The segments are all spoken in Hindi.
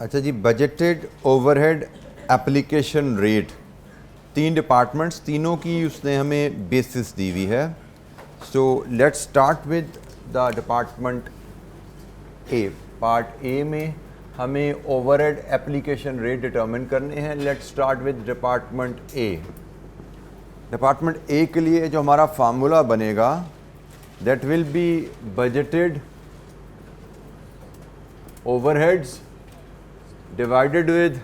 अच्छा जी, budgeted overhead application rate, 3 departments, तीनों की उसने हमें बेसिस दी हुई है। So let's start with the department A. Part A में हमें ओवरहेड एप्लीकेशन रेट डिटरमिन करने हैं। Let's start with department A. Department A के लिए जो हमारा फार्मूला बनेगा that will be budgeted overheads divided with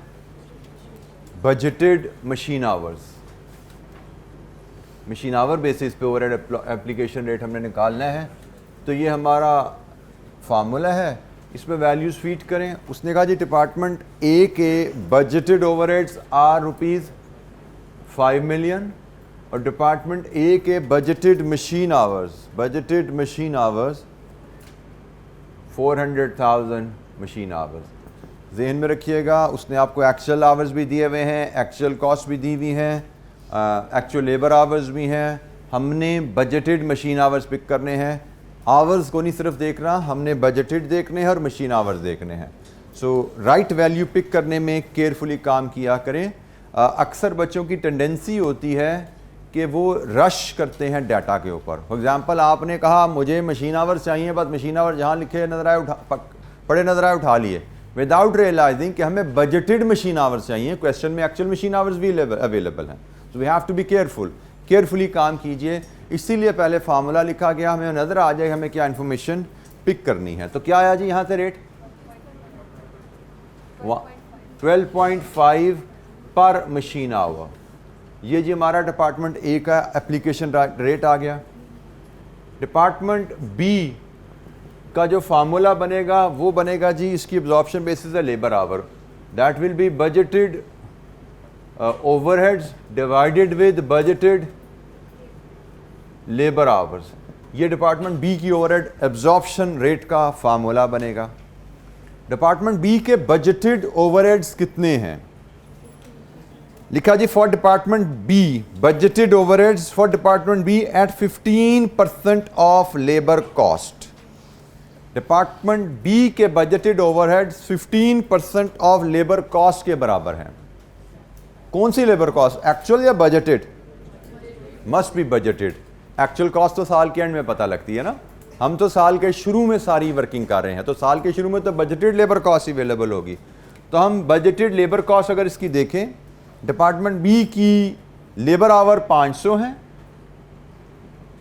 budgeted machine hours. Machine hour basis पे ओवरहेड एप्लीकेशन रेट हमने निकालना है। तो ये हमारा फार्मूला है, इसमें वैल्यूज फीड करें। उसने कहा जी डिपार्टमेंट ए के बजटेड ओवरहेड्स आर ₹5 मिलियन और डिपार्टमेंट ए के budgeted machine hours 400,000 machine hours. जहन में रखिएगा, उसने आपको एक्चुअल आवर्स भी दिए हुए हैं, एक्चुअल कॉस्ट भी दी हुई हैं, एक्चुअल लेबर आवर्स भी हैं। हमने बजटेड मशीन आवर्स पिक करने हैं। आवर्स को नहीं सिर्फ देखना, हमने बजटेड देखने हैं और मशीन आवर्स देखने हैं। सो राइट वैल्यू पिक करने में केयरफुली काम किया करें। अक्सर बच्चों की टेंडेंसी होती है कि वो रश करते हैं डाटा के ऊपर। फॉर एग्जांपल आपने कहा मुझे मशीन आवर्स चाहिए, बस मशीन आवर्स जहाँ लिखे नजर आए पड़े नजर आए उठा लिए, विदाउट रियलाइजिंग कि हमें बजटेड मशीन आवर्स चाहिए। क्वेश्चन में एक्चुअल मशीन आवर्स भी अवेलेबल हैं। So we have to be carefully काम कीजिए। इसीलिए पहले फार्मूला लिखा गया, हमें नजर आ जाए हमें क्या इन्फॉर्मेशन पिक करनी है। तो क्या आया जी यहाँ से रेट 12.5 पर मशीन आवर। ये जी हमारा डिपार्टमेंट ए का एप्लीकेशन रेट आ गया। डिपार्टमेंट बी का जो फार्मूला बनेगा वो बनेगा जी, इसकी एब्जॉर्प्शन बेसिस है labour hour. That will be budgeted overheads divided with budgeted labour hours. ये डिपार्टमेंट बी की ओवरहेड एब्जॉर्प्शन रेट का फार्मूला बनेगा। डिपार्टमेंट बी के बजटेड ओवरहेड्स कितने हैं? लिखा जी for department B budgeted overheads for department B at 15% of labour cost. Department B के budgeted overheads 15% of labour cost के बराबर हैं। कौन सी लेबर कॉस्ट, एक्चुअल या budgeted? Must be budgeted. Actual cost तो साल के एंड में पता लगती है ना, हम तो साल के शुरू में सारी वर्किंग कर रहे हैं, तो साल के शुरू में तो बजटेड लेबर कॉस्ट अवेलेबल होगी। तो हम बजटेड लेबर कॉस्ट अगर इसकी देखें, डिपार्टमेंट बी की लेबर आवर 500 हैं,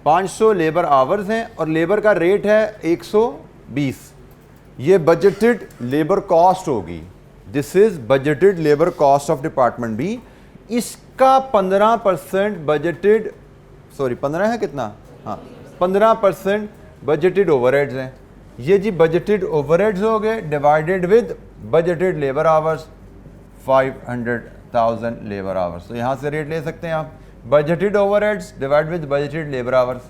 500 लेबर आवर्स हैं और लेबर का रेट है 120। ये बजटेड लेबर कॉस्ट होगी। This is budgeted labour cost of department B. इसका 15% बजटेड, सॉरी 15 है कितना, हाँ 15% बजटेड ओवरहेड्स हैं। ये जी बजटेड ओवरहेड्स हो गए divided with budgeted labour hours 500,000 labour hours. तो यहाँ से रेट ले सकते हैं आप, budgeted overheads divide with budgeted labour hours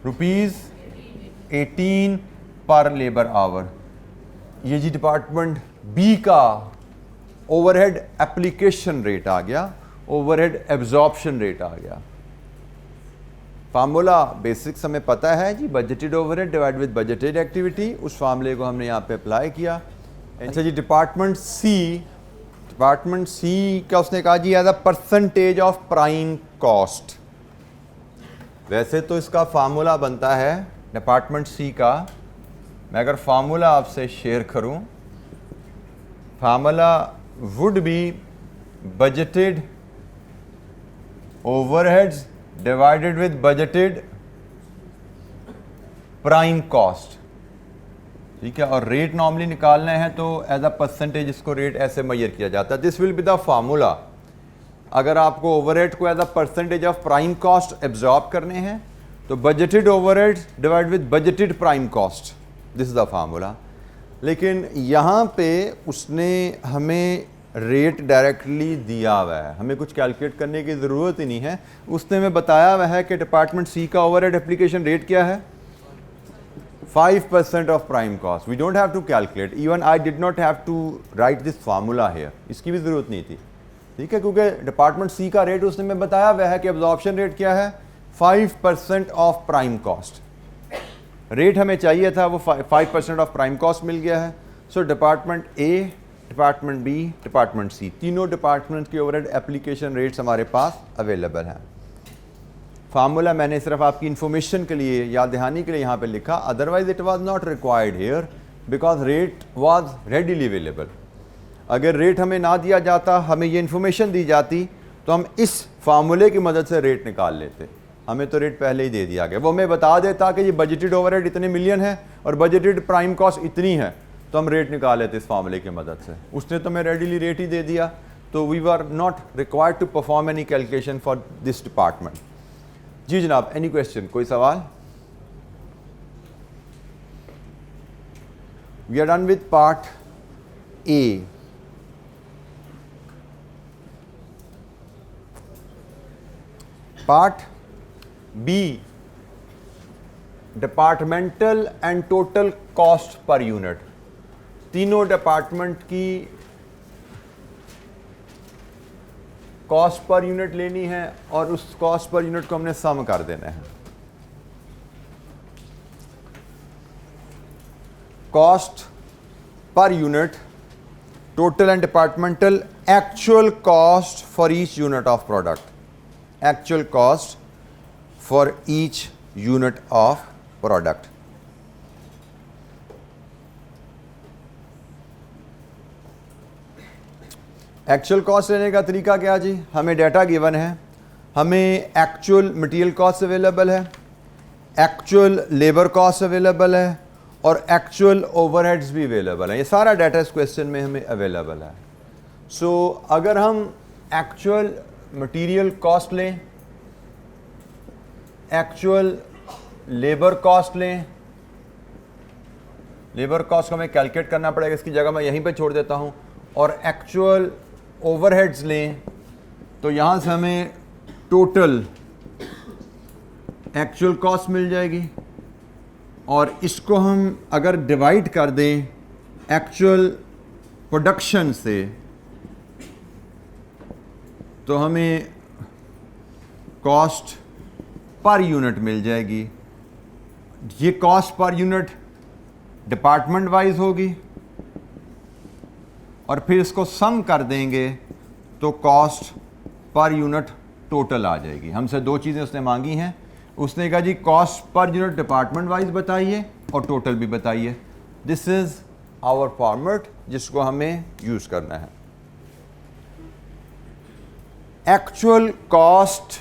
₹18 पर लेबर आवर। ये जी डिपार्टमेंट बी का ओवरहेड एप्लीकेशन रेट आ गया, ओवरहेड एब्जॉर्प्शन रेट आ गया। फार्मूला बेसिक्स हमें पता है जी, budgeted overhead divide with budgeted activity. उस फार्मूले को हमने यहाँ पे अप्लाई किया। अच्छा जी डिपार्टमेंट सी का उसने कहा जी as a percentage of prime cost. वैसे तो इसका फार्मूला बनता है डिपार्टमेंट सी का, मैं अगर फार्मूला आपसे शेयर करूं, formula would be budgeted overheads divided with budgeted prime cost. ठीक है, और रेट नॉर्मली निकालना है तो एज अ परसेंटेज इसको रेट ऐसे मेजर किया जाता है। This will be the formula. अगर आपको ओवरहेड को as a percentage of prime cost absorb करने हैं तो budgeted overheads divide with budgeted prime cost, this is the formula. लेकिन यहाँ पे उसने हमें रेट डायरेक्टली दिया हुआ है, हमें कुछ कैलकुलेट करने की ज़रूरत ही नहीं है। उसने हमें बताया हुआ है कि डिपार्टमेंट सी का ओवरहेड एप्लीकेशन रेट क्या है, 5% of prime cost. We don't have to calculate, even I did not have to write this formula here, इसकी भी ज़रूरत नहीं थी। ठीक है, क्योंकि डिपार्टमेंट सी का रेट उसने हमें बताया हुआ है कि एब्जॉर्प्शन रेट क्या है, 5% ऑफ प्राइम कॉस्ट। रेट हमें चाहिए था, वो 5% ऑफ प्राइम कॉस्ट मिल गया है। सो department A, department B, department सी, तीनों डिपार्टमेंट के ओवरहेड एप्लीकेशन रेट्स हमारे पास अवेलेबल हैं। फार्मूला मैंने सिर्फ आपकी इंफॉर्मेशन के लिए, याद दहानी के लिए यहाँ पे लिखा, otherwise it was not required here because rate was readily available. अगर रेट हमें ना दिया जाता, हमें ये इन्फॉर्मेशन दी जाती, तो हम इस फार्मूले की मदद से रेट निकाल लेते। हमें तो रेट पहले ही दे दिया गया, वो हमें बता देता कि ये बजटेड ओवरहेड इतने मिलियन है और बजटेड प्राइम कॉस्ट इतनी है, तो हम रेट निकाल लेते इस फार्मूले की मदद से। उसने तो हमें रेडीली रेट ही दे दिया, तो we were not required to perform any calculation for this department. जी जनाब, एनी क्वेश्चन, कोई सवाल? We are done with part A. Part B, departmental and total cost per unit. तीनों डिपार्टमेंट की कॉस्ट पर यूनिट लेनी है और उस कॉस्ट पर यूनिट को हमने सम कर देना है। Cost per unit, total and departmental, actual cost for each unit of product, actual cost for each unit of product. Actual cost लेने का तरीका क्या जी? हमें डाटा गिवन है, हमें एक्चुअल मटेरियल कॉस्ट अवेलेबल है, एक्चुअल लेबर कॉस्ट अवेलेबल है और एक्चुअल ओवरहेड्स भी अवेलेबल है। ये सारा डाटा इस क्वेश्चन में हमें अवेलेबल है। सो अगर हम एक्चुअल मटेरियल कॉस्ट लें, एक्चुअल लेबर कॉस्ट लें, लेबर कॉस्ट को हमें कैलकुलेट करना पड़ेगा, इसकी जगह मैं यहीं पे छोड़ देता हूं, और एक्चुअल ओवरहेड्स लें, तो यहां से हमें टोटल एक्चुअल कॉस्ट मिल जाएगी। और इसको हम अगर डिवाइड कर दें एक्चुअल प्रोडक्शन से, तो हमें कॉस्ट पर यूनिट मिल जाएगी। ये cost per unit department wise होगी और फिर इसको सम कर देंगे तो कॉस्ट पर यूनिट टोटल आ जाएगी। हमसे दो चीज़ें उसने मांगी हैं, उसने कहा जी cost per unit department wise बताइए और टोटल भी बताइए। दिस इज आवर फॉर्मेट जिसको हमें यूज करना है। एक्चुअल कॉस्ट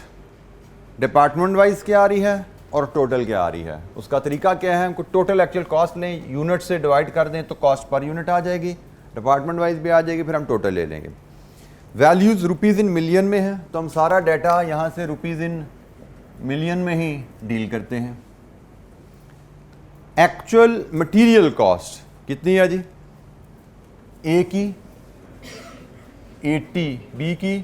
डिपार्टमेंट वाइज क्या आ रही है और टोटल क्या आ रही है, उसका तरीका क्या है? हमको टोटल एक्चुअल कॉस्ट लें, यूनिट से डिवाइड कर दें तो कॉस्ट पर यूनिट आ जाएगी, डिपार्टमेंट वाइज भी आ जाएगी, फिर हम टोटल ले लेंगे। वैल्यूज़ रुपीज़ इन मिलियन में है, तो हम सारा डाटा यहाँ से रुपीज़ इन मिलियन में ही डील करते हैं। एक्चुअल मटेरियल कॉस्ट कितनी है जी? ए की 80, बी की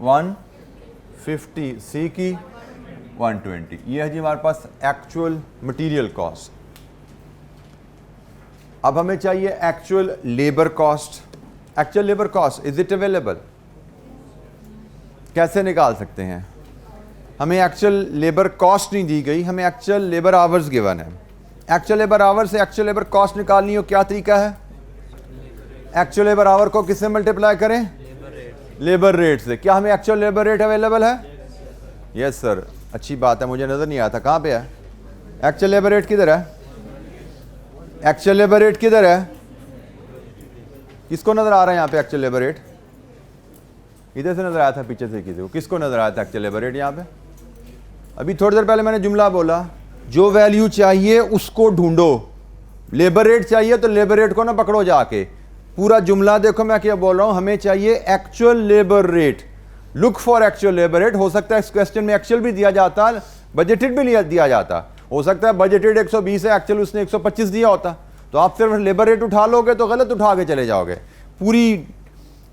150, सी की 120। ये है जी हमारे पास एक्चुअल मटेरियल कॉस्ट। अब हमें चाहिए actual labour cost. Actual labour cost is it available? कैसे निकाल सकते हैं? हमें एक्चुअल लेबर कॉस्ट नहीं दी गई, हमें एक्चुअल लेबर आवर्स गिवन है। एक्चुअल लेबर आवर से एक्चुअल लेबर कॉस्ट निकालनी हो, क्या तरीका है? एक्चुअल लेबर आवर को किससे मल्टीप्लाई करें? लेबर रेट से। क्या हमें एक्चुअल लेबर रेट अवेलेबल है? यस सर, अच्छी बात है, मुझे नजर नहीं आया था, कहाँ पे है एक्चुअल लेबर रेट? किधर है एक्चुअल लेबर रेट? किधर है? किसको नजर आ रहा है यहाँ पे एक्चुअल लेबर रेट? इधर से नजर आया था, पीछे से किसी को? किसको नजर आया था एक्चुअल लेबर रेट यहाँ पे? अभी थोड़ी देर पहले मैंने जुमला बोला, जो वैल्यू चाहिए उसको ढूंढो। लेबर रेट चाहिए तो लेबर रेट को ना पकड़ो जाके, पूरा जुमला देखो मैं क्या बोल रहा हूं। हमें चाहिए actual labour rate, look for actual labour rate. हो सकता है इस क्वेश्चन में एक्चुअल भी दिया जाता, बजटेड भी दिया जाता, हो सकता है बजटेड 120 है, एक्चुअल उसने 125 दिया होता, तो आप सिर्फ लेबर रेट उठा लोगे तो गलत उठा के चले जाओगे। पूरी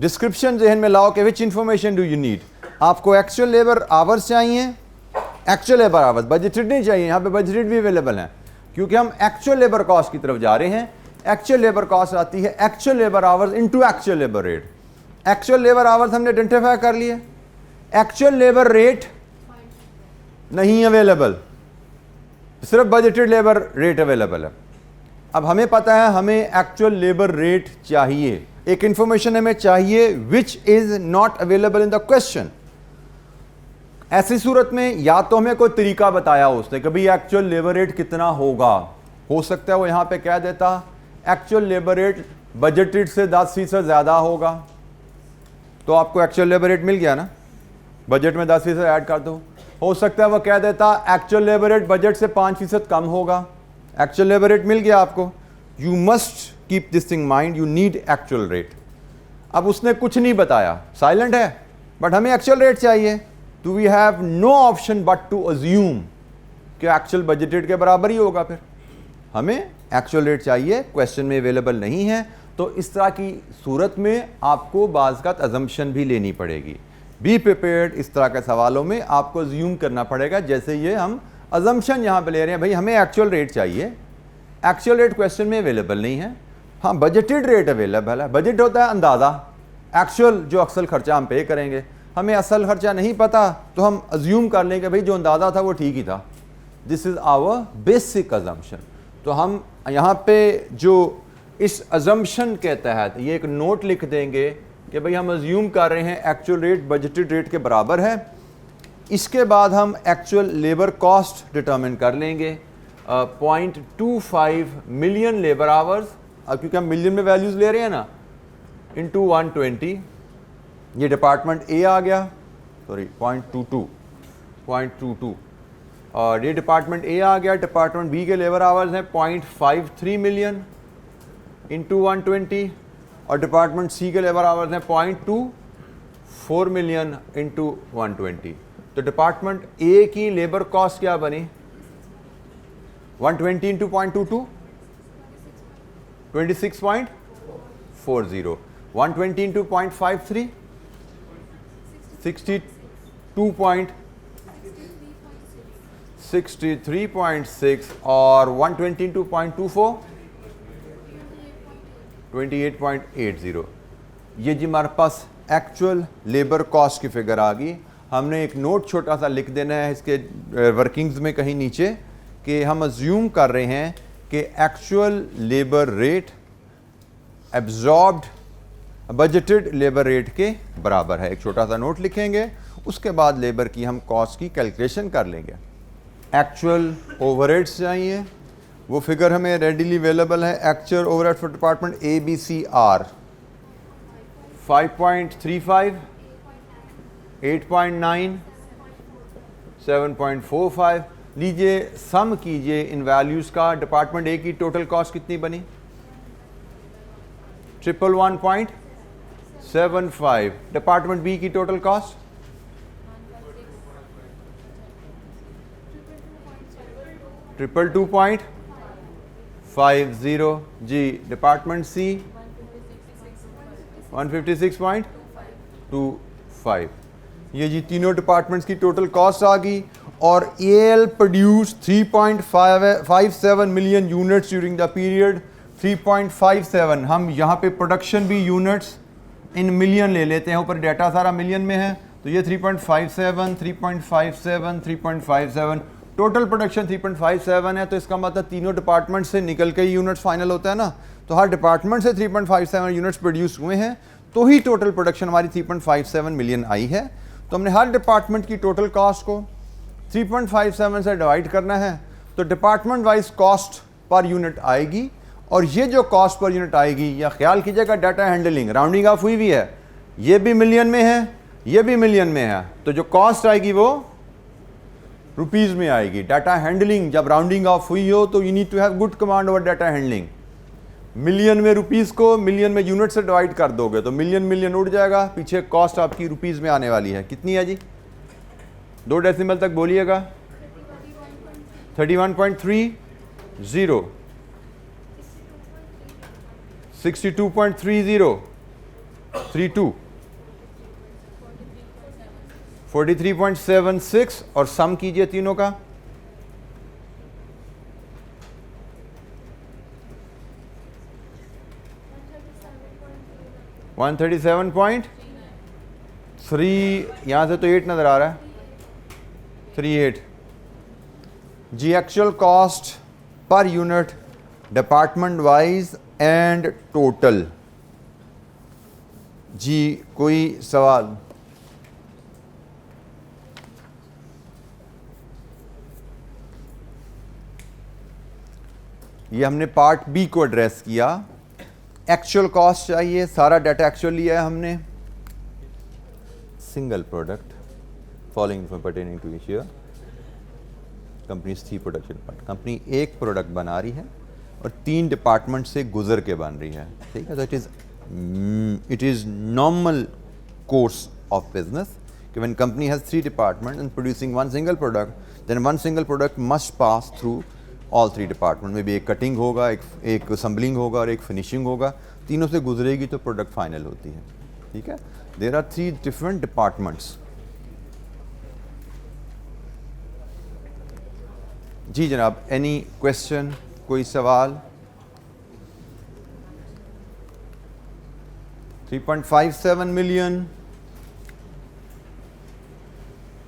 डिस्क्रिप्शन जहन में लाओ कि विच इंफॉर्मेशन डू यू नीड। आपको एक्चुअल लेबर आवर्स चाहिए, एक्चुअल लेबर आवर्स, बजटेड नहीं चाहिए। यहाँ पे बजटेड भी अवेलेबल है, क्योंकि हम एक्चुअल लेबर कॉस्ट की तरफ जा रहे हैं। एक्चुअल लेबर कॉस्ट आती है actual labour hours into actual labour rate. Actual labour hours हमने आइडेंटिफाई कर लिए, एक्चुअल लेबर रेट नहीं अवेलेबल। सिर्फ बजटेड लेबर रेट अवेलेबल है। अब हमें पता है हमें एक्चुअल लेबर रेट चाहिए, एक इंफॉर्मेशन हमें चाहिए which is not available in the question. ऐसी सूरत में या तो हमें कोई तरीका बताया उसने कि भाई एक्चुअल लेबर रेट कितना होगा, हो सकता है वो यहाँ पे कह देता एक्चुअल लेबर रेट बजटेड से 10% ज़्यादा होगा, तो आपको एक्चुअल लेबर रेट मिल गया ना, बजट में 10% ऐड कर दो। हो सकता है वो कह देता एक्चुअल लेबर रेट बजट से 5% कम होगा, एक्चुअल लेबर रेट मिल गया आपको। You must keep this thing mind, you need actual rate. अब उसने कुछ नहीं बताया, साइलेंट है, बट हमें एक्चुअल रेट चाहिए, तो we have no option but to assume कि एक्चुअल बजटेड के बराबर ही होगा। फिर हमें एक्चुअल रेट चाहिए, क्वेश्चन में अवेलेबल नहीं है, तो इस तरह की सूरत में आपको बाज़ का अजम्पशन भी लेनी पड़ेगी। बी प्रिपेयर्ड, इस तरह के सवालों में आपको अज्यूम करना पड़ेगा, जैसे ये हम अजम्पशन यहाँ पे ले रहे हैं, भाई हमें एक्चुअल रेट चाहिए, एक्चुअल रेट क्वेश्चन में अवेलेबल नहीं है, हाँ बजटेड रेट अवेलेबल है। बजट होता है अंदाज़ा, एक्चुअल जो असल खर्चा हम पे करेंगे, हमें असल खर्चा नहीं पता तो हम अज्यूम कर लेंगे भाई जो अंदाज़ा था वो ठीक ही था। This is our basic assumption. तो हम यहाँ पे जो इस अजम्पशन के तहत ये एक नोट लिख देंगे कि भाई हम अज्यूम कर रहे हैं एक्चुअल रेट बजटेड रेट के बराबर है। इसके बाद हम एक्चुअल लेबर कॉस्ट डिटरमिन कर लेंगे 0.25 मिलियन लेबर आवर्स, क्योंकि हम मिलियन में वैल्यूज़ ले रहे हैं ना, इंटू 120, ये डिपार्टमेंट ए आ गया, सॉरी 0.22 और ये डिपार्टमेंट ए आ गया। डिपार्टमेंट बी के लेबर आवर्स हैं 0.53 मिलियन इंटू 120 और डिपार्टमेंट सी के लेबर आवर्स हैं 0.24 मिलियन इंटू 120। तो डिपार्टमेंट ए की लेबर कॉस्ट क्या बनी, 120 इंटू 0.22 26.40, 120 इंटू 0.53 63.6 और 120 इंटू 0.24 28.80। ये जी हमारे पास एक्चुअल लेबर कॉस्ट की फिगर आ गई। हमने एक नोट छोटा सा लिख देना है इसके वर्किंग्स में कहीं नीचे कि हम अज्यूम कर रहे हैं कि actual labour rate absorbed budgeted labour rate के बराबर है। एक छोटा सा नोट लिखेंगे, उसके बाद लेबर की हम कॉस्ट की कैलकुलेशन कर लेंगे। एक्चुअल ओवरहेड्स चाहिए, वो फिगर हमें रेडीली अवेलेबल है। Actual overhead for department A B C are 5.35, 8.9, 7.45। लीजिए सम कीजिए इन वैल्यूज़ का। डिपार्टमेंट ए की टोटल कॉस्ट कितनी बनी, 111.75। डिपार्टमेंट बी की टोटल कॉस्ट 222.50 जी। Department C 156.25। ये जी तीनों डिपार्टमेंट्स की टोटल कॉस्ट आ गई। और AL produce 3.57 million units during the period. 3.57 हम यहाँ पे प्रोडक्शन भी यूनिट्स इन मिलियन ले लेते हैं, ऊपर डाटा सारा मिलियन में है, तो ये 3.57 टोटल प्रोडक्शन 3.57 है। तो इसका मतलब तीनों डिपार्टमेंट से निकल के यूनिट्स फाइनल होता है ना, तो हर डिपार्टमेंट से 3.57 यूनिट्स प्रोड्यूस हुए हैं, तो ही टोटल प्रोडक्शन हमारी 3.57 मिलियन आई है। तो हमने हर डिपार्टमेंट की टोटल कॉस्ट को 3.57 से डिवाइड करना है, तो department wise cost per unit आएगी। और ये जो कॉस्ट पर यूनिट आएगी, या ख्याल कीजिएगा डाटा हैंडलिंग राउंडिंग ऑफ हुई हुई है, ये भी मिलियन में है, ये भी मिलियन में है, तो जो कॉस्ट आएगी वो रुपीज़ में आएगी। डाटा हैंडलिंग जब राउंडिंग ऑफ हुई हो तो you need to have good command over data handling. Million में रुपीज़ को मिलियन में यूनिट से डिवाइड कर दोगे तो मिलियन मिलियन उड़ जाएगा, पीछे कॉस्ट आपकी रुपीज़ में आने वाली है। कितनी है जी, 2 डेसिमल तक बोलिएगा। 31.30, 62.30, 32, 43.76 और सम कीजिए तीनों का। $137.3, यहाँ से तो 8 नज़र आ रहा है, 38। जी actual cost per unit department wise and total. जी कोई सवाल? ये हमने पार्ट बी को एड्रेस किया। एक्चुअल कॉस्ट चाहिए, सारा डाटा एक्चुअल लिया है हमने। Single product following pertaining to each year, companies 3 production department. Company एक प्रोडक्ट बना रही है और 3 डिपार्टमेंट से गुजर के बन रही है, ठीक है। तो it is normal course of business कि when company has 3 department and producing one single product, then one single product must pass through all 3 department में भी। एक कटिंग होगा, एक असम्बलिंग होगा और एक फिनिशिंग होगा। तीनों से गुजरेगी तो प्रोडक्ट फाइनल होती है, ठीक है। There are 3 different departments. जी जनाब, एनी क्वेश्चन, कोई सवाल? 3.57 million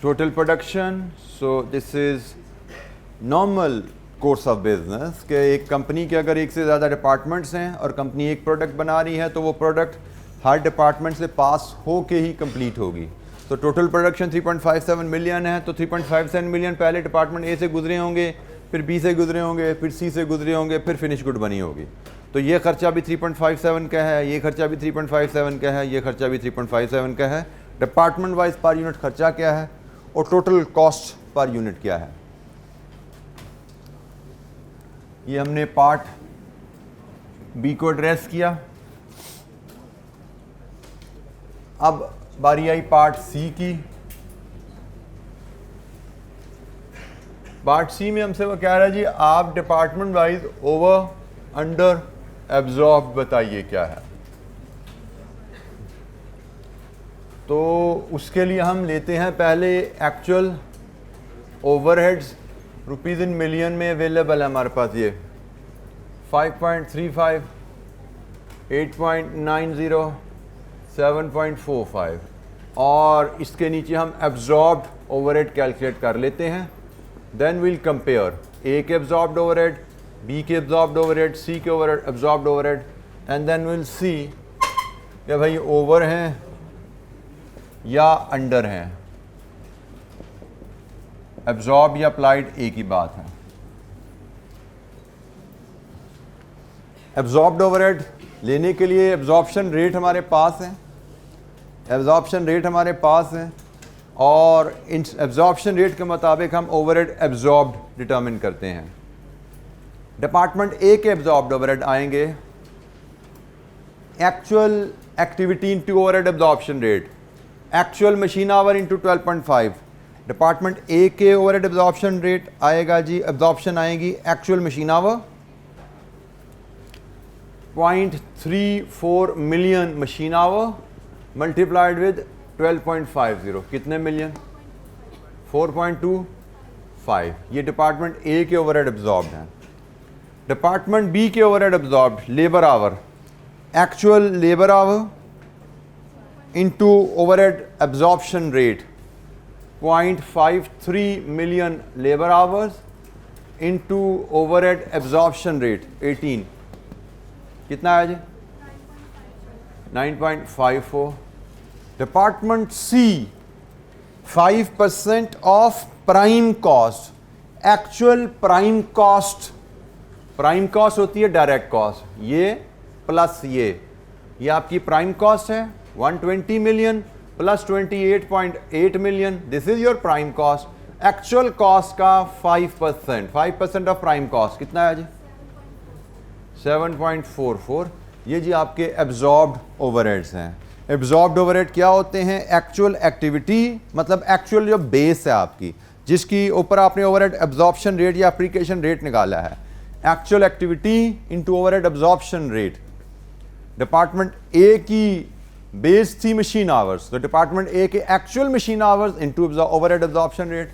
total production. So this is normal course of business कि एक कंपनी के अगर एक से ज़्यादा डिपार्टमेंट्स हैं और कंपनी एक प्रोडक्ट बना रही है तो वो प्रोडक्ट हर डिपार्टमेंट से पास हो के ही कंप्लीट होगी। तो टोटल प्रोडक्शन 3.57 मिलियन है, तो 3.57 मिलियन पहले डिपार्टमेंट ए से गुजरे होंगे, फिर बी से गुजरे होंगे, फिर सी से गुजरे होंगे, फिर फिनिश गुड बनी होगी। तो ये खर्चा भी 3.57 का है, ये खर्चा भी 3.57 का है, ये खर्चा भी 3.57 का है। डिपार्टमेंट वाइज पर यूनिट खर्चा क्या है और टोटल कॉस्ट पर यूनिट क्या है, ये हमने पार्ट बी को एड्रेस किया। अब बारी आई पार्ट सी की। पार्ट सी में हमसे वो कह रहा है जी आप department wise over under absorb बताइए क्या है। तो उसके लिए हम लेते हैं पहले actual overheads. Rupees in million में अवेलेबल है हमारे पास ये 5.35, 8.90, 7.45 और इसके नीचे हम एब्जॉर्ब्ड ओवरहेड कैलकुलेट कर लेते हैं। देन विल कंपेयर ए के एब्जॉर्ब्ड ओवरहेड, बी के एब्जॉर्ब्ड ओवरहेड, सी के absorbed overhead and then will see कि भाई ओवर हैं या अंडर हैं, एब्जॉर्ब या अप्लाइड एक ही बात है। एब्जॉर्ब्ड ओवरहेड लेने के लिए एब्जॉर्प्शन रेट हमारे पास है, एब्जॉर्प्शन रेट हमारे पास है और इन एब्जॉर्प्शन रेट के मुताबिक हम ओवरहेड एब्जॉर्ब्ड डिटरमिन करते हैं। डिपार्टमेंट ए के एब्जॉर्ब्ड ओवरहेड आएंगे actual activity into overhead absorption rate, actual machine hour into 12.5। Department A के ओवरहेड एब्जॉर्प्शन रेट आएगा जी, एब्जॉर्प्शन आएगी actual machine hour 0.34 million machine hour multiplied with 12.50, कितने मिलियन? 4.25। ये डिपार्टमेंट ए के ओवरहेड एब्जॉर्ब्ड हैं। डिपार्टमेंट बी के overhead absorbed labour hour, actual labour hour into overhead absorption rate 0.53 million labour hours into overhead absorption rate 18, कितना है जी? 9.54। Department C 5% of prime cost, actual prime cost. Prime cost होती है डायरेक्ट कॉस्ट, ये प्लस ये आपकी प्राइम कॉस्ट है 120 million plus 28.8 million, this is your prime cost. Actual cost का 5% ऑफ प्राइम कॉस्ट कितना है जी? 7.44। ये जी आपके एब्जॉर्ब्ड ओवरहेड्स हैं। एब्जॉर्ब्ड ओवरहेड क्या होते हैं? एक्चुअल एक्टिविटी, मतलब एक्चुअल जो बेस है आपकी, जिसकी ऊपर आपने ओवरहेड एब्जॉर्प्शन रेट या एप्लीकेशन रेट निकाला है। Actual activity into overhead absorption rate. Department A की बेस थी मशीन आवर्स, तो डिपार्टमेंट ए के actual machine hours into overhead absorption rate.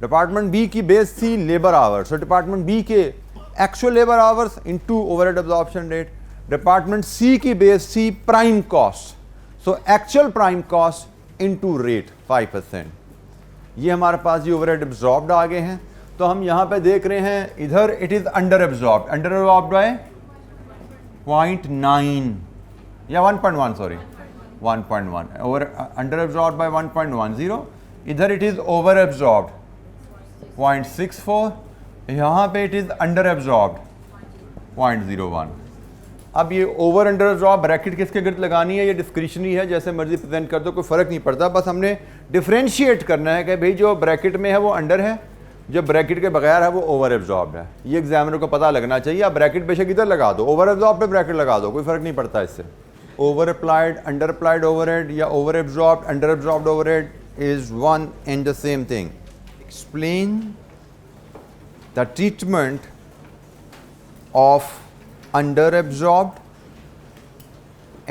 Department B की बेस थी लेबर आवर्स, तो डिपार्टमेंट बी के actual labour hours into overhead absorption rate. Department C की बेस थी prime cost, so actual prime cost into rate 5%। ये हमारे पास ये ओवरहेड एब्जॉर्ब्ड आ गए हैं। तो हम यहाँ पे देख रहे हैं इधर it is under absorbed bye 0.9 या 1.1, sorry 1.1, over under absorbed bye 1.10, इधर इट इज़ ओवर एब्जॉर्ब्ड 0.64, यहाँ पे इट इज़ अंडर एब्जॉर्ब्ड 0.01। अब ये ओवर अंडर एब्जॉर्ब ब्रैकेट किसके गिर्द लगानी है, ये डिस्क्रिशनरी है, जैसे मर्जी प्रेजेंट कर दो, कोई फ़र्क नहीं पड़ता, बस हमने डिफ्रेंशिएट करना है कि भाई जो ब्रैकेट में है वो अंडर है, जो ब्रैकेट के बगैर है वो ओवर एब्जॉर्ब्ड है। ये एग्जामिनर को पता लगना चाहिए। आप ब्रैकेट बेशक इधर लगा दो, ओवर एब्जॉर्ब पे ब्रैकेट लगा दो, कोई फ़र्क नहीं पड़ता इससे। Over applied, under applied overhead या over absorbed, under absorbed overhead is one and the same thing. Explain the treatment of under absorbed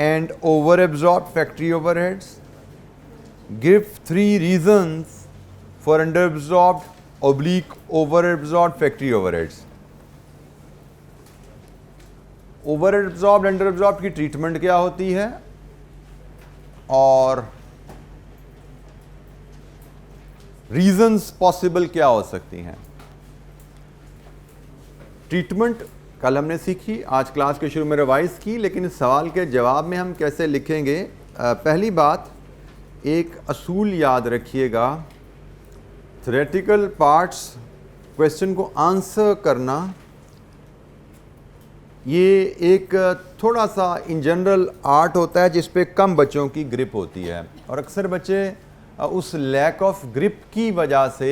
and over absorbed factory overheads. Give 3 reasons for under absorbed / over absorbed factory overheads. Over absorbed under absorbed की ट्रीटमेंट क्या होती है और रीजंस पॉसिबल क्या हो सकती हैं। ट्रीटमेंट कल हमने सीखी, आज क्लास के शुरू में रिवाइज की, लेकिन इस सवाल के जवाब में हम कैसे लिखेंगे। पहली बात, एक असूल याद रखिएगा, थ्योरेटिकल पार्ट्स क्वेश्चन को आंसर करना ये एक थोड़ा सा इन जनरल आर्ट होता है जिस पे कम बच्चों की ग्रिप होती है, और अक्सर बच्चे उस लैक ऑफ ग्रिप की वजह से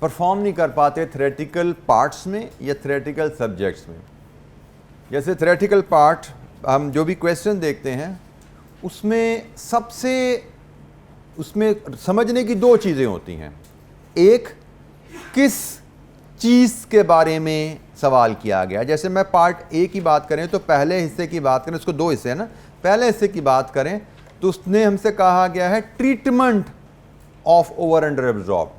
परफॉर्म नहीं कर पाते थ्योरेटिकल पार्ट्स में या थ्योरेटिकल सब्जेक्ट्स में। जैसे थ्योरेटिकल पार्ट हम जो भी क्वेश्चन देखते हैं उसमें उसमें समझने की 2 चीज़ें होती हैं। एक, किस चीज़ के बारे में सवाल किया गया। जैसे मैं पार्ट ए की बात करें तो पहले हिस्से की बात करें, उसको 2 हिस्से हैं ना, पहले हिस्से की बात करें तो उसने हमसे कहा गया है treatment of over under absorb.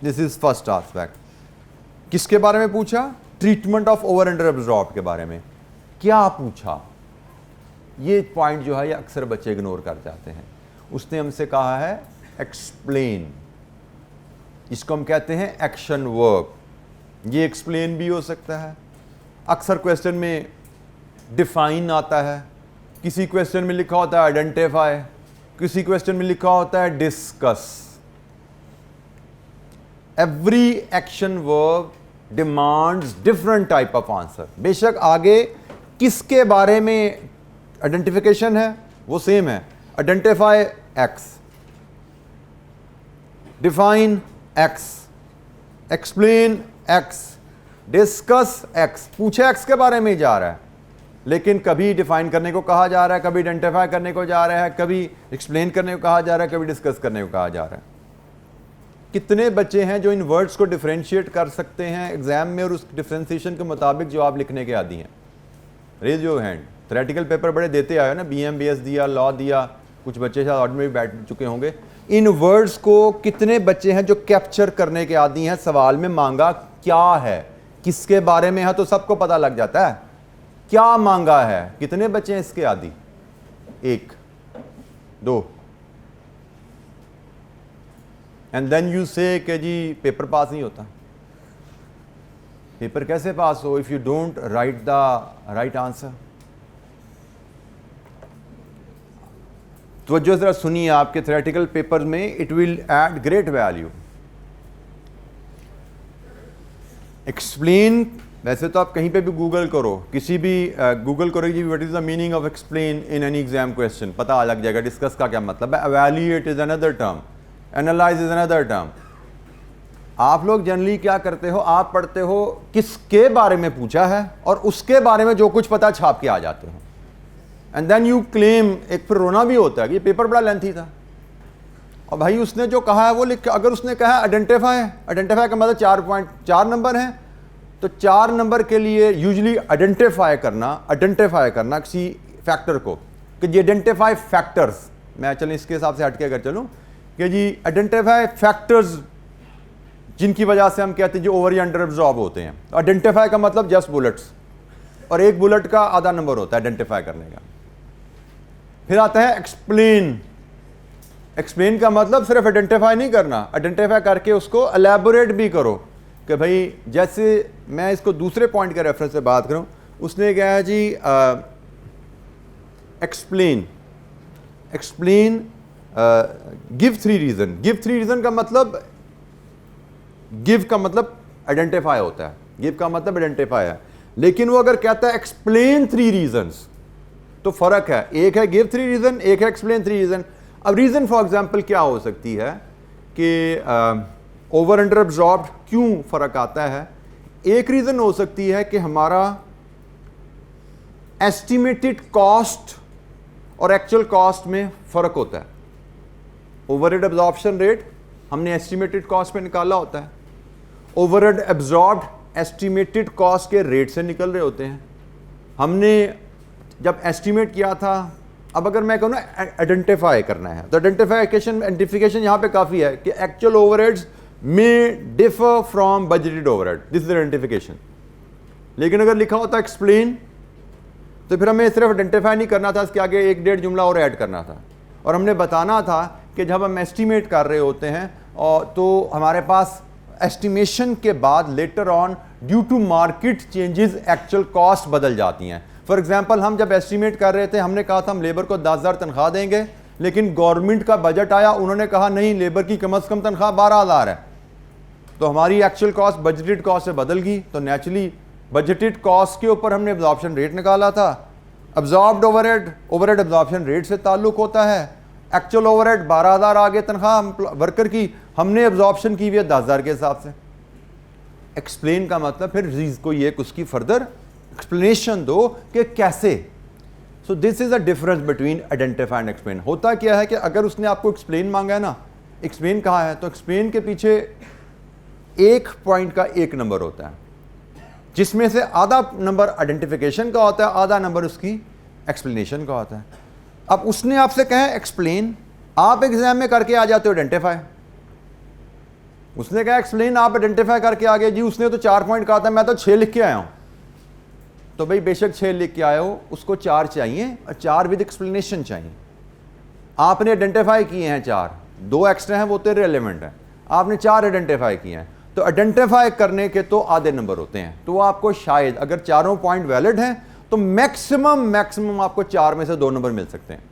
This is first aspect. किसके बारे में पूछा? Treatment of over under absorb के बारे में। क्या पूछा? ये पॉइंट जो है ये अक्सर बच्चे इग्नोर कर जाते हैं। उसने हमसे कहा है एक्सप्लेन, इसको हम कहते हैं एक्शन वर्ब। ये एक्सप्लेन भी हो सकता है। अक्सर क्वेश्चन में डिफाइन आता है, किसी क्वेश्चन में लिखा होता है आइडेंटिफाई, किसी क्वेश्चन में लिखा होता है discuss. Every action verb demands different type of answer. बेशक आगे किसके बारे में आइडेंटिफिकेशन है वो सेम है, identify x, define x, explain x, discuss x. पूछे एक्स के बारे में ही जा रहा है, लेकिन कभी डिफाइन करने को कहा जा रहा है, कभी आइडेंटिफाई करने को जा रहा है, कभी एक्सप्लेन करने को कहा जा रहा है, कभी डिस्कस करने को कहा जा रहा है। कितने बच्चे हैं जो इन वर्ड्स को डिफरेंशिएट कर सकते हैं एग्जाम में और उस डिफरेंशिएशन के मुताबिक जवाब लिखने के आदी हैं? Raise your hand. Theoretical paper बड़े देते आए ना, BM BS दिया, लॉ दिया, कुछ बच्चे शायद ऑर्डर में भी बैठ चुके होंगे। इन वर्ड्स को कितने बच्चे हैं जो कैप्चर करने के आदी हैं? सवाल में मांगा क्या है, किसके बारे में है तो सबको पता लग जाता है क्या मांगा है। कितने बच्चे हैं इसके आदी? 1 2। एंड देन यू से कि जी पेपर पास नहीं होता। पेपर कैसे पास हो if you don't write the right answer? तो जो जरा सुनिए, आपके थ्योरेटिकल पेपर में it will add great value. Explain, वैसे तो आप कहीं पे भी गूगल करो, किसी भी गूगल करो जी what is the meaning of explain in any exam question, पता लग जाएगा। डिस्कस का क्या मतलब है, evaluate is another term, analyse is another term. आप लोग जनरली क्या करते हो, आप पढ़ते हो किसके बारे में पूछा है और उसके बारे में जो कुछ पता छाप के आ जाते हो, एंड देन यू क्लेम। एक फिर रोना भी होता है कि ये पेपर बड़ा लेंथी था, और भाई उसने जो कहा है वो लिख। अगर उसने कहा आइडेंटिफाई, आइडेंटिफाई का मतलब 4 नंबर हैं, तो 4 नंबर के लिए यूजली आइडेंटिफाई करना किसी फैक्टर को, कि जी आइडेंटिफाई फैक्टर्स। मैं चलें इसके हिसाब से हट के अगर चलूँ कि जी आइडेंटिफाई फैक्टर्स जिनकी वजह से हम कहते हैं जो ओवर या अंडर एब्जॉर्ब होते हैं। आइडेंटिफाई का मतलब जस्ट बुलेट्स, और एक बुलेट का आधा नंबर होता है आइडेंटिफाई करने का। फिर आता है एक्सप्लेन। एक्सप्लेन का मतलब सिर्फ आइडेंटिफाई नहीं करना, आइडेंटिफाई करके उसको एलैबोरेट भी करो कि भाई जैसे मैं इसको दूसरे पॉइंट के रेफरेंस से बात करूं, उसने कहा है जी explain give 3 reason. Give 3 reason का मतलब, गिव का मतलब आइडेंटिफाई होता है, गिव का मतलब आइडेंटिफाई है, लेकिन वो अगर कहता है एक्सप्लेन 3 रीजंस तो फर्क है, एक है गिव 3 रीजन, एक है एक्सप्लेन 3 रीजन। अब रीजन फॉर एग्जांपल क्या हो सकती है कि ओवर अंडर एब्जॉर्ब्ड क्यों फर्क आता है। एक रीजन हो सकती है कि हमारा एस्टिमेटेड कॉस्ट और एक्चुअल कॉस्ट में फर्क होता है। ओवरहेड एब्जॉर्प्शन रेट हमने एस्टिमेटेड कॉस्ट पे निकाला होता है, ओवरहेड एब्जॉर्ब्ड एस्टिमेटेड कॉस्ट के रेट से निकल रहे होते हैं। हमने जब एस्टिमेट किया था, अब अगर मैं कहूँ ना आइडेंटिफाई करना है तो आइडेंटिफिकेशन यहाँ पे काफ़ी है कि एक्चुअल ओवरहेड्स में differ from budgeted overhead, this is identification. लेकिन अगर लिखा होता एक्सप्लेन तो फिर हमें सिर्फ आइडेंटिफाई नहीं करना था, इसके आगे 1-1.5 जुमला और ऐड करना था, और हमने बताना था कि जब हम एस्टिमेट कर रहे होते हैं और तो हमारे पास एस्टिमेशन के बाद later on due to market changes actual cost बदल जाती हैं। फॉर एग्जांपल हम जब एस्टिमेट कर रहे थे, हमने कहा था हम लेबर को 10,000 तनख्वाह देंगे, लेकिन गवर्नमेंट का बजट आया, उन्होंने कहा नहीं लेबर की कम से कम तनख्वाह 12,000 है, तो हमारी एक्चुअल कॉस्ट बजटेड कॉस्ट से बदल गई। तो नेचुरली बजटेड कॉस्ट के ऊपर हमने एब्जॉर्प्शन रेट निकाला था। Absorbed overhead, overhead absorption rate से ताल्लुक होता है। एक्चुअल ओवरहेड 12,000 आ गए तनख्वाह वर्कर की, हमने एब्जॉर्प्शन की हुई है 10,000 के हिसाब से। एक्सप्लेन का मतलब फिर कोई एक उसकी फर्दर एक्सप्लेनेशन दो कि कैसे। सो this is a difference between identify and explain. होता क्या है कि अगर उसने आपको एक्सप्लेन मांगा है ना, एक्सप्लेन कहा है, तो एक्सप्लेन के पीछे एक पॉइंट का 1 नंबर होता है, जिसमें से आधा नंबर आइडेंटिफिकेशन का होता है, आधा नंबर उसकी एक्सप्लेनेशन का होता है। अब उसने आपसे कहा एक्सप्लेन, आप एग्जाम में करके आ जाते हो आइडेंटिफाई। उसने कहा एक्सप्लेन, आप आइडेंटिफाई करके आ गए जी। उसने तो 4 पॉइंट कहा था, मैं तो 6 लिख के आया हूं। तो भाई बेशक 6 लिख के आए हो, उसको 4 चाहिए और 4 विद एक्सप्लेनेशन चाहिए। आपने आइडेंटिफाई किए हैं 4, 2 एक्स्ट्रा हैं वो तो रेलेवेंट है, आपने 4 आइडेंटिफाई किए हैं। तो आइडेंटिफाई करने के तो आधे नंबर होते हैं, तो आपको शायद अगर चारों पॉइंट वैलिड हैं तो मैक्सिमम आपको 4 में से 2 नंबर मिल सकते हैं।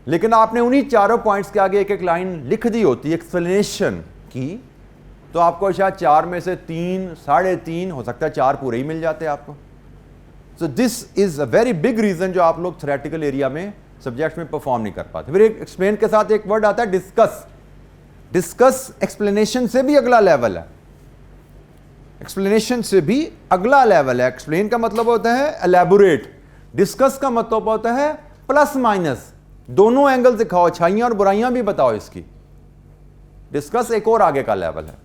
लेकिन आपने उन्हीं चारों पॉइंट्स के आगे एक लाइन लिख दी होती एक्सप्लेनेशन की, तो आपको शायद 4 में से 3, 3.5 हो सकता है 4 पूरे ही मिल जाते हैं आपको। So this is a very big reason जो आप लोग थ्योरेटिकल एरिया में सब्जेक्ट में परफॉर्म नहीं कर पाते। फिर एक एक्सप्लेन के साथ एक वर्ड आता है डिस्कस। डिस्कस एक्सप्लेनेशन से भी अगला लेवल है, एक्सप्लेनेशन से भी अगला लेवल है। एक्सप्लेन का मतलब होता है एलैबोरेट, डिस्कस का मतलब होता है प्लस माइनस, दोनों एंगल दिखाओ, अच्छाइयां और बुराइयां भी बताओ इसकी। डिस्कस एक और आगे का लेवल है।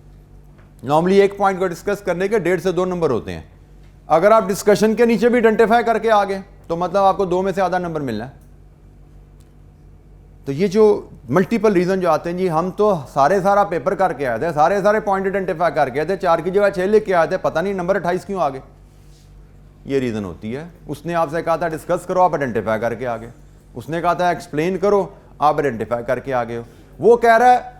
नॉर्मली एक पॉइंट को डिस्कस करने के 1.5 से 2 नंबर होते हैं। अगर आप डिस्कशन के नीचे भी आइडेंटिफाई करके आ गए तो मतलब आपको 2 में से आधा नंबर मिलना है। तो ये जो मल्टीपल रीजन जो आते हैं जी, हम तो सारा पेपर करके आए थे, सारे पॉइंट आइडेंटिफाई करके आए थे, 4 की जगह 6 लिख के आए थे, पता नहीं नंबर 28 क्यों आ गए। ये रीजन होती है। उसने आपसे कहा था डिस्कस करो, आप आइडेंटिफाई करके आ गए। उसने कहा था एक्सप्लेन करो, आप आइडेंटिफाई करके आ गए हो। वो कह रहा है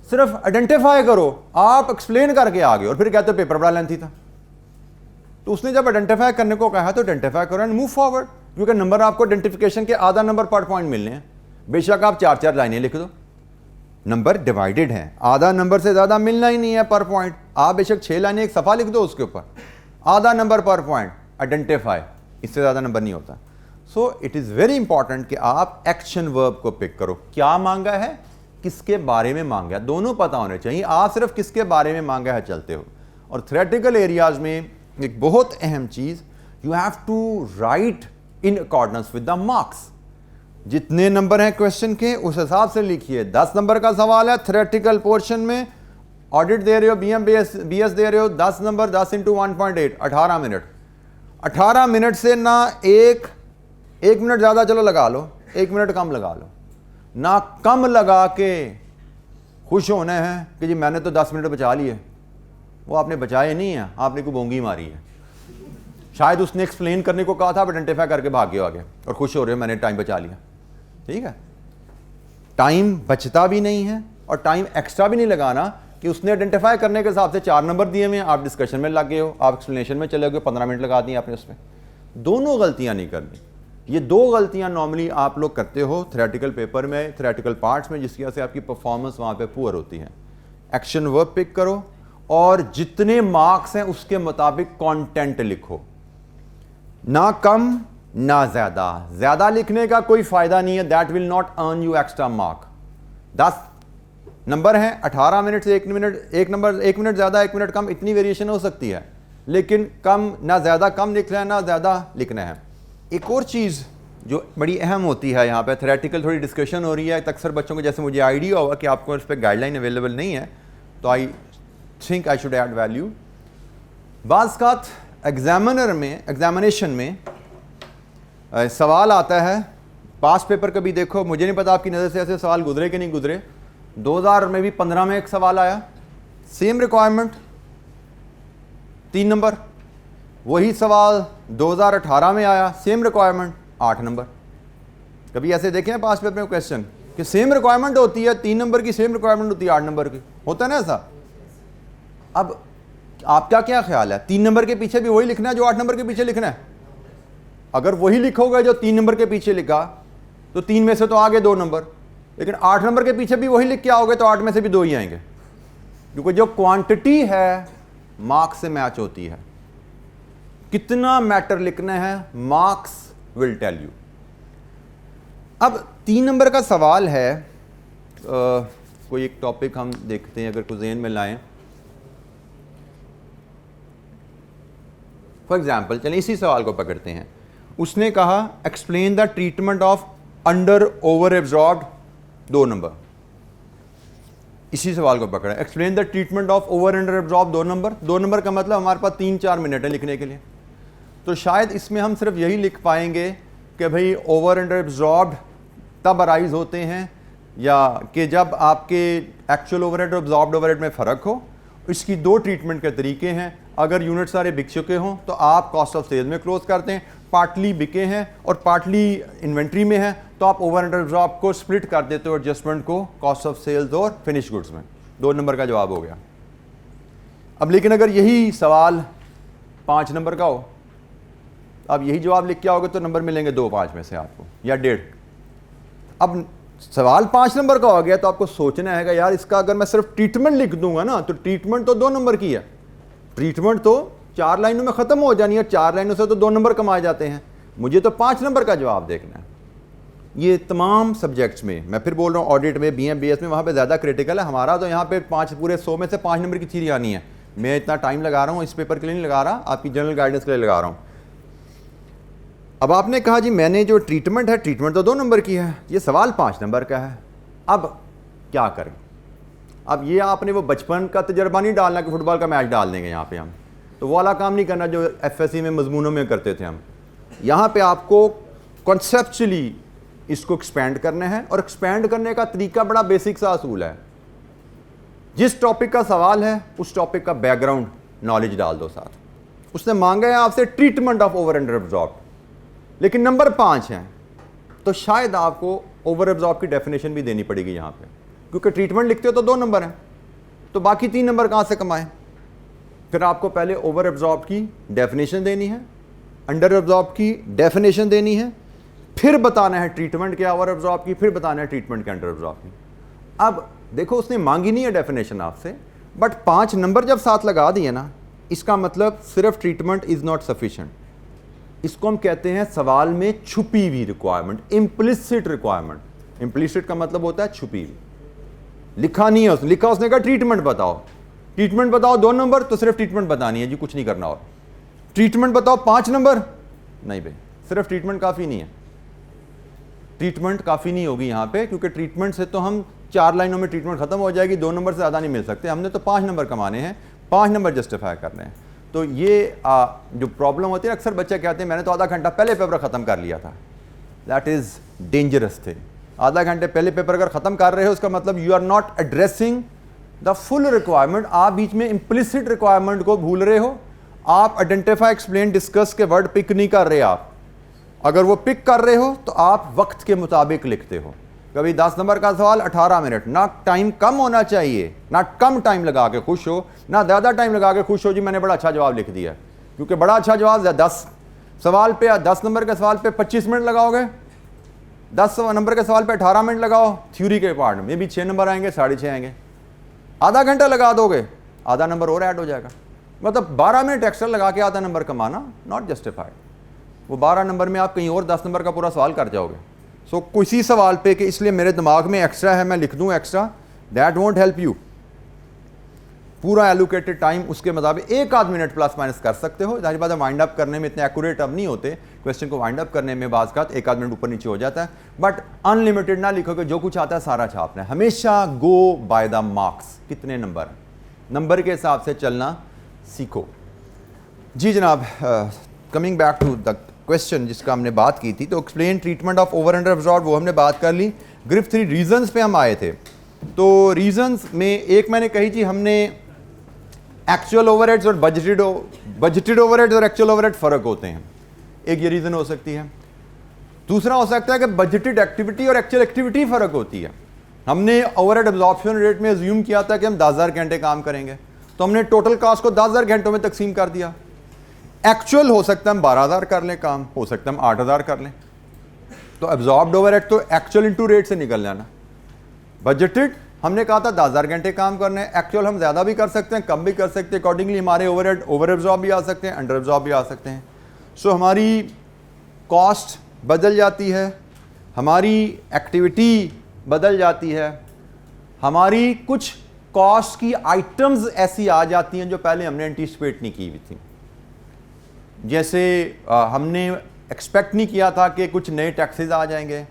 सिर्फ आइडेंटिफाई करो, आप एक्सप्लेन करके आ गए, और फिर कहते हो पेपर बड़ा लेंथी था। तो उसने जब आइडेंटिफाई करने को कहा तो आइडेंटिफाई करो एंड मूव फॉरवर्ड, क्योंकि नंबर आपको आइडेंटिफिकेशन के आधा नंबर पर पॉइंट मिलने हैं। बेशक आप 4-4 लाइनें लिख दो, नंबर डिवाइडेड है, आधा नंबर से ज्यादा मिलना ही नहीं है पर पॉइंट। आप बेशक 6 लाइनें एक सफा लिख दो, उसके ऊपर आधा नंबर पर पॉइंट आइडेंटिफाई, इससे ज्यादा नंबर नहीं होता। So it is very important कि आप एक्शन वर्ब को पिक करो। क्या मांगा है, किसके बारे में मांगा है, दोनों पता होने चाहिए। आप सिर्फ किसके बारे में मांगा है चलते हो। और थ्योरेटिकल एरियाज में एक बहुत अहम चीज, you have to write in accordance with the marks. जितने नंबर हैं क्वेश्चन के उस हिसाब से लिखिए। 10 नंबर का सवाल है थ्योरेटिकल पोर्शन में, ऑडिट दे रहे हो, बीएस दे रहे हो, 10 नंबर, 10 × 1.8, 18 मिनट। 18 मिनट से ना एक मिनट ज़्यादा चलो लगा लो, 1 मिनट कम लगा लो, ना कम लगा के खुश होने हैं कि जी मैंने तो 10 मिनट बचा लिए। वो आपने बचाए नहीं है, आपने कोई बोंगी मारी है। शायद उसने एक्सप्लेन करने को कहा था, आप आइडेंटिफाई करके भाग गए आगे और खुश हो रहे हो मैंने टाइम बचा लिया। ठीक है, टाइम बचता भी नहीं है और टाइम एक्स्ट्रा भी नहीं लगाना कि उसने आइडेंटिफाई करने के हिसाब से 4 नंबर दिए हुए हैं, आप डिस्कशन में लग गए हो, आप एक्सप्लेनेशन में चले गए, 15 मिनट लगा दिए आपने उसमें। दोनों गलतियां नहीं करनी। ये 2 गलतियां नॉर्मली आप लोग करते हो थ्योरेटिकल पेपर में, थ्योरेटिकल पार्ट्स में, जिसकी वजह से आपकी परफॉर्मेंस वहां पे पुअर होती है। एक्शन वर्ब पिक करो और जितने मार्क्स हैं उसके मुताबिक कंटेंट लिखो, ना कम ना ज्यादा। ज्यादा लिखने का कोई फायदा नहीं है, that will not earn you extra mark. 10 number हैं, 18 मिनट से 1 मिनट, 1 नंबर 1 मिनट ज्यादा 1 मिनट कम, इतनी वेरिएशन हो सकती है, लेकिन कम ना ज्यादा कम लिखना है ना ज्यादा लिखना है। एक और चीज़ जो बड़ी अहम होती है यहाँ पे, थ्योरेटिकल थोड़ी डिस्कशन हो रही है, अक्सर बच्चों को जैसे मुझे आइडिया होगा कि आपको इस पर गाइडलाइन अवेलेबल नहीं है, तो I think I should add value. बाज़ खात एग्जामिनेशन में सवाल आता है, पास पेपर का भी देखो, मुझे नहीं पता आपकी नज़र से ऐसे सवाल गुजरे कि नहीं गुजरे। 2000 में भी 15 में एक सवाल आया, सेम रिक्वायरमेंट 3 नंबर। वही सवाल 2018 में आया, सेम रिक्वायरमेंट 8 नंबर। कभी ऐसे देखे हैं पास पेपर में क्वेश्चन कि सेम रिक्वायरमेंट होती है 3 नंबर की, सेम रिक्वायरमेंट होती है 8 नंबर की, होता है ना ऐसा। अब आपका क्या ख्याल है, 3 नंबर के पीछे भी वही लिखना है जो 8 नंबर के पीछे लिखना है? अगर वही लिखोगे जो 3 नंबर के पीछे लिखा, तो 3 में से तो आगे 2 नंबर, लेकिन 8 नंबर के पीछे भी वही लिख के आओगे तो 8 में से भी 2 ही आएंगे, क्योंकि जो क्वांटिटी है मार्क्स से मैच होती है। कितना मैटर लिखना है, मार्क्स विल टेल यू। अब 3 नंबर का सवाल है, कोई एक टॉपिक हम देखते हैं, अगर कुछ ज़हन में लाएं। फॉर एग्जाम्पल चलिए इसी सवाल को पकड़ते हैं। उसने कहा explain the treatment of under over absorbed, 2 number. इसी सवाल को पकड़ा, explain the treatment of over under absorb, 2 number. 2 number का मतलब हमारे पास 3-4 मिनट है लिखने के लिए, तो शायद इसमें हम सिर्फ यही लिख पाएंगे कि भाई ओवर अंडर एब्जॉर्ब्ड तब अराइज होते हैं या कि जब आपके एक्चुअल ओवरहेड और एब्जॉर्ब्ड ओवरहेड में फ़र्क हो। इसकी 2 ट्रीटमेंट के तरीके हैं। अगर यूनिट सारे बिक चुके हों तो आप कॉस्ट ऑफ सेल में क्लोज करते हैं, पार्टली बिके हैं और पार्टली इन्वेंट्री में है तो आप ओवर अंडर एब्जॉर्ब को स्प्लिट कर देते हो एडजस्टमेंट को कॉस्ट ऑफ सेल्स और फिनिश गुड्स में। 2 नंबर का जवाब हो गया। अब लेकिन अगर यही सवाल 5 नंबर का हो, अब यही जवाब लिख के आओगे तो नंबर मिलेंगे 2-5 में से आपको, या 1.5। अब सवाल 5 नंबर का हो गया तो आपको सोचना है यार इसका अगर मैं सिर्फ ट्रीटमेंट लिख दूंगा ना, तो ट्रीटमेंट तो 2 नंबर की है, ट्रीटमेंट तो 4 लाइनों में ख़त्म हो जानी है, 4 लाइनों से तो 2 नंबर कमाए जाते हैं, मुझे तो 5 नंबर का जवाब देखना है। ये तमाम सब्जेक्ट्स में, मैं फिर बोल रहा हूँ ऑडिट में, BM BS में, वहाँ पे ज़्यादा क्रिटिकल है। हमारा तो यहाँ पे 5 पूरे 100 में से 5 नंबर की चीज़ आनी है। मैं इतना टाइम लगा रहा हूँ इस पेपर के लिए नहीं लगा रहा, आपकी जनरल गाइडेंस के लिए लगा रहा हूँ। अब आपने कहा जी मैंने जो ट्रीटमेंट है, ट्रीटमेंट तो 2 नंबर की है, ये सवाल 5 नंबर का है, अब क्या करें? अब ये आपने वो बचपन का तजर्बा नहीं डालना कि फुटबॉल का मैच डाल देंगे यहाँ पे हम, तो वो वाला काम नहीं करना जो FSC में मजमूनों में करते थे हम। यहाँ पे आपको कॉन्सेप्चुअली इसको एक्सपेंड करना है, और एक्सपेंड करने का तरीका बड़ा बेसिक सा असूल है। जिस टॉपिक का सवाल है उस टॉपिक का बैकग्राउंड नॉलेज डाल दो साथ। उसने मांगा है आपसे treatment of over under absorb, लेकिन नंबर 5 है, तो शायद आपको ओवर एब्जॉर्ब की डेफिनेशन भी देनी पड़ेगी यहाँ पे, क्योंकि ट्रीटमेंट लिखते हो तो 2 नंबर हैं, तो बाकी 3 नंबर कहाँ से कमाएं? फिर आपको पहले ओवर एब्जॉर्ब की डेफिनेशन देनी है, अंडर एब्जॉर्ब की डेफिनेशन देनी है, फिर बताना है ट्रीटमेंट क्या ओवर एब्जॉर्ब की, फिर बताना है ट्रीटमेंट के अंडर एब्जॉर्ब की। अब देखो उसने मांगी नहीं है डेफिनेशन आपसे, बट 5 नंबर जब साथ लगा दिए ना, इसका मतलब सिर्फ ट्रीटमेंट इज नॉट सफिशिएंट। इसको हम कहते हैं सवाल में छुपी हुई रिक्वायरमेंट, इम्प्लिसिट रिक्वायरमेंट। इम्प्लिसिट का मतलब होता है छुपी हुई, लिखा नहीं है उसने, लिखा उसने कहा ट्रीटमेंट बताओ, ट्रीटमेंट बताओ 2 नंबर, तो सिर्फ ट्रीटमेंट बतानी है जी, कुछ नहीं करना। और ट्रीटमेंट बताओ 5 नंबर, नहीं भाई सिर्फ ट्रीटमेंट काफ़ी नहीं है, ट्रीटमेंट काफ़ी नहीं होगी यहाँ पे, क्योंकि ट्रीटमेंट से तो हम 4 लाइनों में ट्रीटमेंट खत्म हो जाएगी, 2 नंबर से ज़्यादा नहीं मिल सकते, हमने तो 5 नंबर कमाने हैं, 5 नंबर जस्टिफाई करने हैं। तो ये जो प्रॉब्लम होती है, अक्सर बच्चे कहते हैं मैंने तो आधा घंटा पहले पेपर ख़त्म कर लिया था, दैट इज़ डेंजरस थे। आधा घंटे पहले पेपर अगर ख़त्म कर रहे हो उसका मतलब you are not addressing the full requirement, आप बीच में इम्प्लिसिट रिक्वायरमेंट को भूल रहे हो, आप आइडेंटिफाई एक्सप्लेन डिस्कस के वर्ड पिक नहीं कर रहे। आप अगर वो पिक कर रहे हो तो आप वक्त के मुताबिक लिखते हो, कभी 10 नंबर का सवाल 18 मिनट, ना टाइम कम होना चाहिए, ना कम टाइम लगा के खुश हो, ना ज़्यादा टाइम लगा के खुश हो जी मैंने बड़ा अच्छा जवाब लिख दिया, क्योंकि बड़ा अच्छा जवाब 10 सवाल पे या 10 नंबर के सवाल पे 25 मिनट लगाओगे, 10 नंबर के सवाल पे 18 मिनट लगाओ, थ्योरी के पार्ट में भी 6 नंबर आएंगे, 6.5 आएंगे, आधा घंटा लगा दोगे आधा नंबर और ऐड हो जाएगा। मतलब 12 मिनट एक्स्ट्रा लगा के आधा नंबर कमाना नॉट जस्टिफाइड, वो 12 नंबर में आप कहीं और 10 नंबर का पूरा सवाल कर जाओगे। सो किसी सवाल पे कि इसलिए मेरे दिमाग में एक्स्ट्रा है मैं लिख दूं extra, that won't help you. पूरा एलोकेटेड टाइम उसके मुताबिक 1 आध मिनट प्लस माइनस कर सकते हो। जाहिर बात है वाइंड अप करने में इतने एक्यूरेट अब नहीं होते, क्वेश्चन को वाइंड अप करने में बाज़ का 1 आध मिनट ऊपर नीचे हो जाता है, बट अनलिमिटेड ना लिखोगे, जो कुछ आता है सारा छापना है। हमेशा गो बाय द मार्क्स, कितने नंबर, नंबर के हिसाब से चलना सीखो। जी जनाब, coming back to the question जिसका हमने बात की थी, तो explain treatment of over under absorb, वो हमने बात कर ली। ग्रिफ 3 रीजंस पे हम आए थे, तो रीजंस में एक मैंने कही थी हमने एक्चुअल ओवरहेड्स और बजटेड ओवरहेड्स और एक्चुअल ओवरहेड फ़र्क होते हैं, एक ये रीज़न हो सकती है। दूसरा हो सकता है कि बजटेड एक्टिविटी और एक्चुअल एक्टिविटी फ़र्क होती है। हमने ओवरहेड एब्जॉर्प्शन रेट में अज्यूम किया था कि हम 10,000 घंटे काम करेंगे, तो हमने टोटल कास्ट को 10,000 घंटों में तकसीम कर दिया। एक्चुअल हो सकता है हम 12,000 कर लें काम, हो सकता है हम 8,000 कर लें, तो एब्जॉर्ब्ड ओवरहेड तो एक्चुअल इंटू रेट से निकल जाना। बजटेड हमने कहा था 10,000 घंटे काम करने, एक्चुअल हम ज़्यादा भी कर सकते हैं, कम भी कर सकते हैं, अकॉर्डिंगली हमारे ओवरहेड ओवर एब्जॉर्ब भी आ सकते हैं, अंडर एब्जॉर्ब भी आ सकते हैं। सो हमारी कॉस्ट बदल जाती है, हमारी एक्टिविटी बदल जाती है, हमारी कुछ कॉस्ट की आइटम्स ऐसी आ जाती हैं जो पहले हमने एंटीसिपेट नहीं की हुई थी। जैसे हमने एक्सपेक्ट नहीं किया था कि कुछ नए टैक्सेस आ जाएंगे,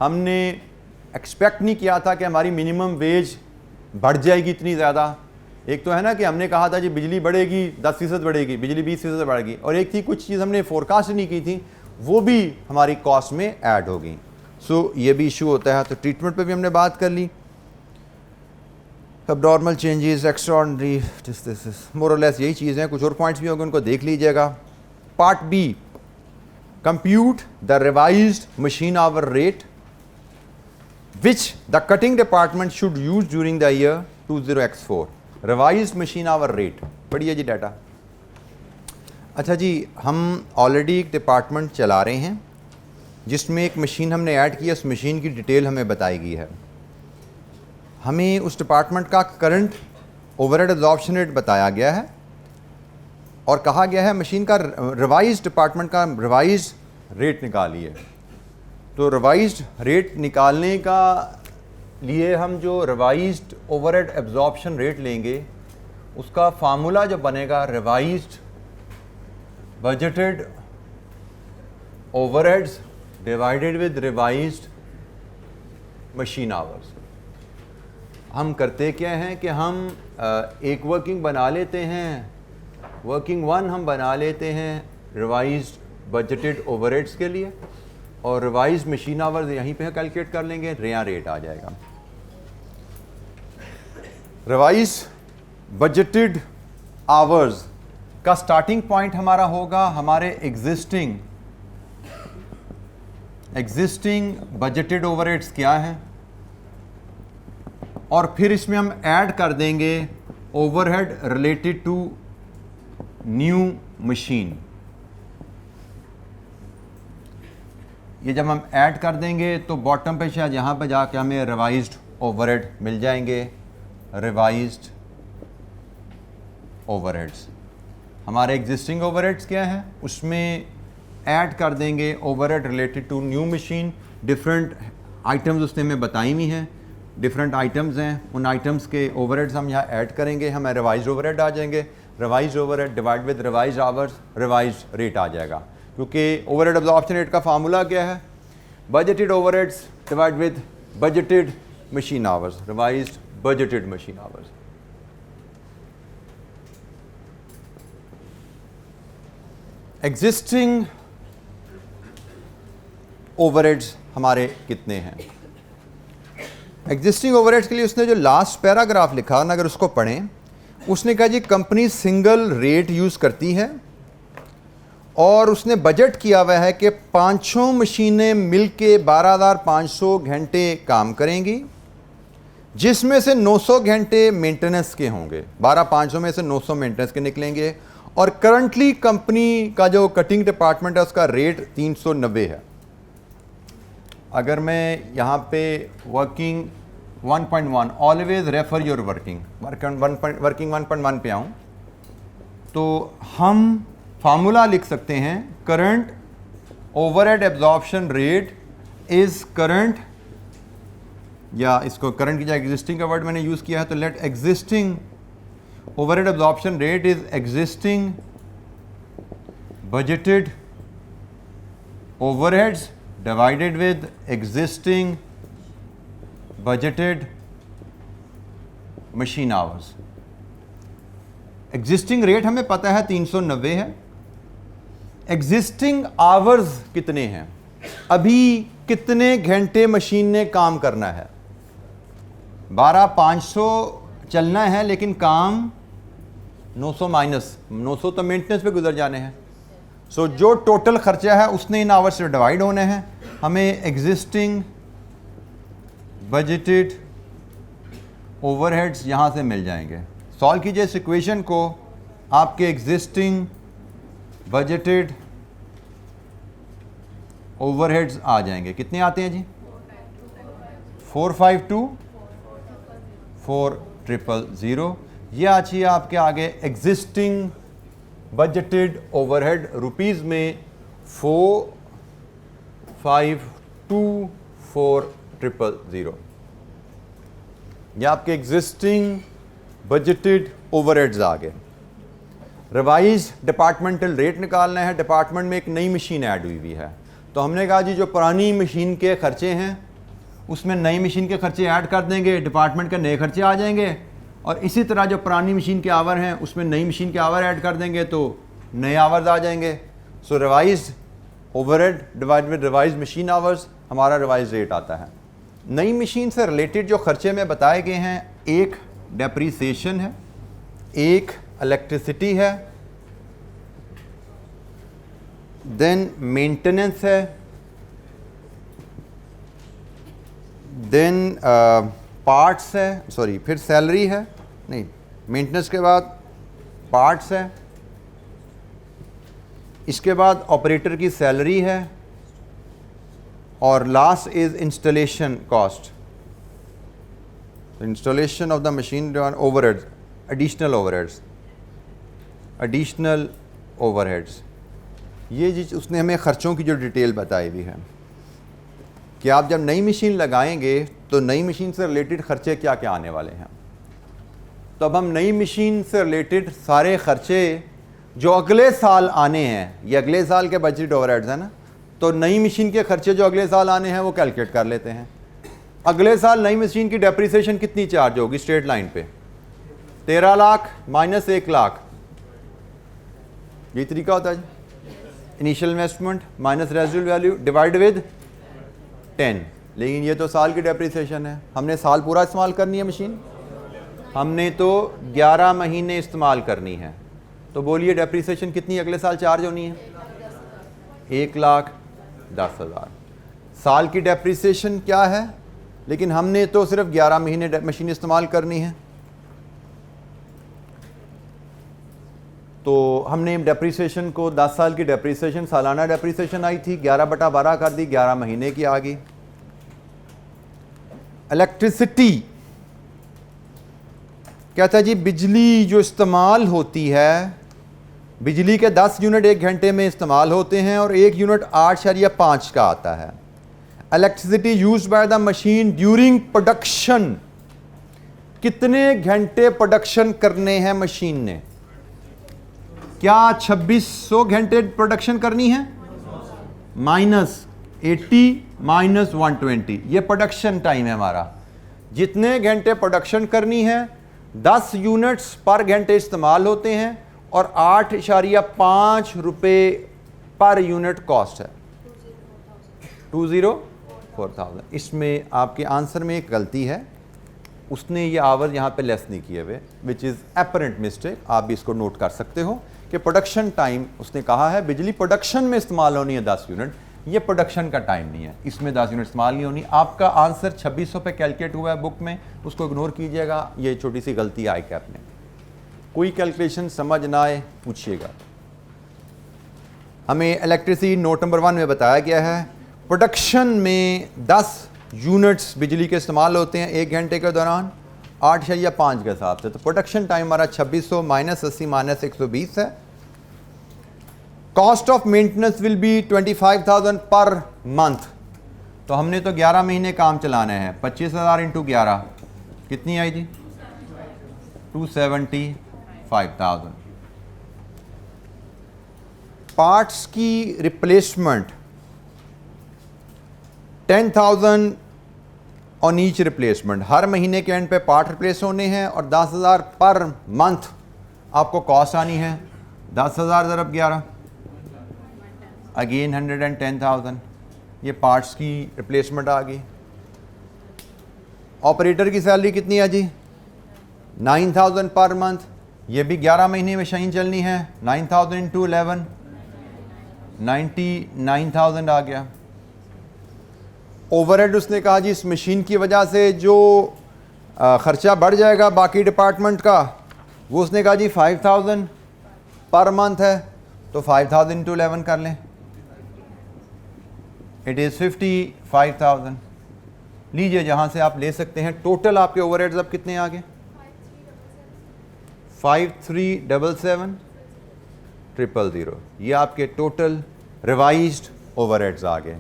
हमने एक्सपेक्ट नहीं किया था कि हमारी मिनिमम वेज बढ़ जाएगी इतनी ज़्यादा। एक तो है ना कि हमने कहा था जी बिजली बढ़ेगी 10% बढ़ेगी, बिजली 20% बढ़ेगी, और एक थी कुछ चीज़ हमने फोरकास्ट नहीं की थी, वो भी हमारी कॉस्ट में ऐड होगी। सो ये भी इशू होता है। तो ट्रीटमेंट पे भी हमने बात कर ली। Abnormal changes, extraordinary, this more और लेस यही चीज़ें हैं, कुछ और पॉइंट्स भी होंगे उनको देख लीजिएगा। Part B, compute the revised machine hour rate which the cutting department should use during the year 20x4, revised machine hour rate। पढ़िए जी डाटा। अच्छा जी, हम ऑलरेडी एक डिपार्टमेंट चला रहे हैं जिसमें एक मशीन हमने ऐड की है, उस मशीन की डिटेल हमें बताई गई है। हमें उस डिपार्टमेंट का करंट ओवरहेड एब्जॉर्प्शन रेट बताया गया है और कहा गया है मशीन का रिवाइज्ड डिपार्टमेंट का रिवाइज्ड रेट निकालिए। तो रिवाइज्ड रेट निकालने का लिए हम जो रिवाइज्ड ओवरहेड एब्जॉर्प्शन रेट लेंगे उसका फार्मूला जो बनेगा revised budgeted overheads divided with revised machine hours. हम करते क्या हैं कि हम एक वर्किंग बना लेते हैं, वर्किंग 1 हम बना लेते हैं रिवाइज्ड बजटेड ओवरहेड्स के लिए, और रिवाइज मशीन आवर्स यहीं पे कैलकुलेट कर लेंगे, नया रेट आ जाएगा। रिवाइज बजटेड आवर्स का स्टार्टिंग पॉइंट हमारा होगा हमारे एग्जिस्टिंग बजटेड ओवरहेड्स क्या हैं, और फिर इसमें हम ऐड कर देंगे overhead related to new machine. ये जब हम ऐड कर देंगे तो बॉटम पे शायद यहाँ पे जाके हमें रिवाइज्ड ओवरहेड मिल जाएंगे। रिवाइज्ड ओवरहेड्स हमारे एग्जिस्टिंग ओवरहेड्स क्या हैं, उसमें ऐड कर देंगे overhead related to new machine. Different items उसने हमें बताई हुई हैं, डिफरेंट आइटम्स हैं, उन आइटम्स के ओवरहेड्स हम यहाँ ऐड करेंगे, हमें रिवाइज्ड ओवरहेड आ जाएंगे। Revised overhead divide with revised hours, revised rate आ जाएगा। क्योंकि ओवरहेड एब्जॉर्प्शन रेट का फार्मूला क्या है, budgeted overheads divide with budgeted machine hours, revised budgeted machine hours. Existing overheads हमारे कितने हैं? एग्जिस्टिंग ओवरहेड्स के लिए उसने जो लास्ट पैराग्राफ लिखा ना, अगर उसको पढ़ें, उसने कहा जी कंपनी सिंगल रेट यूज़ करती है और उसने बजट किया हुआ है कि 500 मशीनें मिलके 12,500 घंटे काम करेंगी, जिसमें से 900 घंटे मेंटेनेंस के होंगे। 12,500 में से 900 मेंटेनेंस के निकलेंगे। और करंटली कंपनी का जो कटिंग डिपार्टमेंट है उसका रेट 390 है। अगर मैं यहाँ पे working 1.1, always refer your working 1.1 पे आऊँ तो हम फार्मूला लिख सकते हैं, current overhead absorption rate is current, या इसको करंट की जगह एग्जिस्टिंग का वर्ड मैंने यूज़ किया है, तो let existing overhead absorption rate is existing budgeted overheads divided with existing budgeted machine hours. Existing rate हमें पता है 390 है। Existing hours कितने हैं, अभी कितने घंटे मशीन ने काम करना है। 12,500 चलना है, लेकिन काम 900 माइनस 900 तो मेंटेनेंस पे गुजर जाने हैं। सो जो टोटल खर्चा है उसने इन आवर्स से डिवाइड होने हैं। हमें एग्जिस्टिंग बजटेड ओवरहेड्स यहाँ से मिल जाएंगे। सॉल्व कीजिए इस इक्वेशन को, आपके एग्जिस्टिंग बजटेड ओवरहेड्स आ जाएंगे। कितने आते हैं जी? 452,400। ये अच्छी है आपके आगे एग्जिस्टिंग बजटेड ओवरहेड रुपीज़ में 452,400। ये आपके एग्जिस्टिंग बजटेड ओवरहेड्स आ गए। रिवाइज डिपार्टमेंटल रेट निकालना है। डिपार्टमेंट में एक नई मशीन ऐड हुई है, तो हमने कहा जी जो पुरानी मशीन के खर्चे हैं उसमें नई मशीन के खर्चे ऐड कर देंगे, डिपार्टमेंट के नए खर्चे आ जाएंगे। और इसी तरह जो पुरानी मशीन के आवर हैं उसमें नई मशीन के आवर ऐड कर देंगे तो नए आवर्स आ जाएंगे। So revise overhead divide with revise machine hours, हमारा रिवाइज रेट आता है। नई मशीन से रिलेटेड जो खर्चे में बताए गए हैं, एक डेप्रीसिएशन है, एक इलेक्ट्रिसिटी है, देन मेंटेनेंस है, देन पार्ट्स है, सॉरी फिर सैलरी है, नहीं मेंटेनेंस के बाद पार्ट्स है, इसके बाद ऑपरेटर की सैलरी है, और last is installation cost, installation of the machine, overheads, additional overheads, additional overheads. ये जी उसने हमें ख़र्चों की जो डिटेल बताई हुई है कि आप जब नई मशीन लगाएंगे तो नई मशीन से रिलेटेड ख़र्चे क्या क्या आने वाले हैं। तो अब हम नई मशीन से रिलेटेड सारे ख़र्चे जो अगले साल आने हैं, ये अगले साल के बजट ओवरहेड्स है ना, तो नई मशीन के खर्चे जो अगले साल आने हैं वो कैलकुलेट कर लेते हैं। अगले साल नई मशीन की डेप्रीसिएशन कितनी चार्ज होगी स्ट्रेट लाइन पे? 13 लाख माइनस 1 लाख, ये तरीका होता है। Initial investment minus residual value divide with 10। लेकिन ये तो साल की डेप्रीसिएशन है, हमने साल पूरा इस्तेमाल करनी है मशीन, हमने तो 11 महीने इस्तेमाल करनी है। तो बोलिए डेप्रीसिएशन कितनी अगले साल चार्ज होनी है? 1,10,000। साल की डेप्रीसिएशन क्या है, लेकिन हमने तो सिर्फ 11 महीने मशीन इस्तेमाल करनी है। तो हमने डेप्रीसिएशन को 10 साल की डेप्रीसिएशन, सालाना डेप्रीसिएशन आई थी, 11/12 कर दी, 11 महीने की आ गई। इलेक्ट्रिसिटी कहता है जी बिजली जो इस्तेमाल होती है, बिजली के 10 यूनिट 1 घंटे में इस्तेमाल होते हैं और 1 यूनिट 8.5 का आता है। Electricity used by the machine during production, कितने घंटे प्रोडक्शन करने हैं मशीन ने? क्या 2600 घंटे प्रोडक्शन करनी है? -80 -120, ये प्रोडक्शन टाइम है हमारा। जितने घंटे प्रोडक्शन करनी है, 10 यूनिट्स पर घंटे इस्तेमाल होते हैं और 8.5 रुपये पर यूनिट कॉस्ट है। 204,000। इसमें आपके आंसर में एक गलती है, उसने ये आवर यहाँ पे लेस नहीं किए हुए, विच इज़ एपरेंट मिस्टेक। आप भी इसको नोट कर सकते हो कि प्रोडक्शन टाइम उसने कहा है बिजली प्रोडक्शन में इस्तेमाल होनी है 10 यूनिट, ये प्रोडक्शन का टाइम नहीं है, इसमें 10 यूनिट इस्तेमाल नहीं होनी। आपका आंसर 2600 पे कैलकुलेट हुआ है बुक में, उसको इग्नोर कीजिएगा, ये छोटी सी गलती आई कैप ने। कोई कैलकुलेशन समझ ना आए पूछिएगा। हमें इलेक्ट्रिसिटी नोट नंबर 1 में बताया गया है प्रोडक्शन में 10 यूनिट्स बिजली के इस्तेमाल होते हैं 1 घंटे के दौरान 8.5 के हिसाब से। तो प्रोडक्शन टाइम हमारा 2600 माइनस 80 माइनस 120 है। Cost of maintenance will be 25,000 per month. तो हमने तो 11 महीने काम चलाना है, 25,000 इंटू 11 कितनी आई जी? 275,000। पार्ट्स की रिप्लेसमेंट 10,000 ऑन ईच रिप्लेसमेंट, हर महीने के एंड पे पार्ट रिप्लेस होने हैं और 10,000 पर मंथ आपको कॉस्ट आनी है। 10,000 ज़रब 11 अगेन 110,000, ये पार्ट्स की रिप्लेसमेंट आ गई। ऑपरेटर की सैलरी कितनी है जी? 9,000 पर मंथ, ये भी 11 महीने मशीन चलनी है। 9,000 इंटू 11 99,000 आ गया। ओवरहेड उसने कहा जी इस मशीन की वजह से जो ख़र्चा बढ़ जाएगा बाकी डिपार्टमेंट का, वो उसने कहा जी 5,000 पर मंथ है, तो 5,000 इंटू 11 कर लें, इट इज़ 55,000। लीजिए जहाँ से आप ले सकते हैं। टोटल आपके ओवरहेड्स अब कितने आ गए? 5377,000। ये आपके टोटल रिवाइज्ड ओवरहेड्स आ गए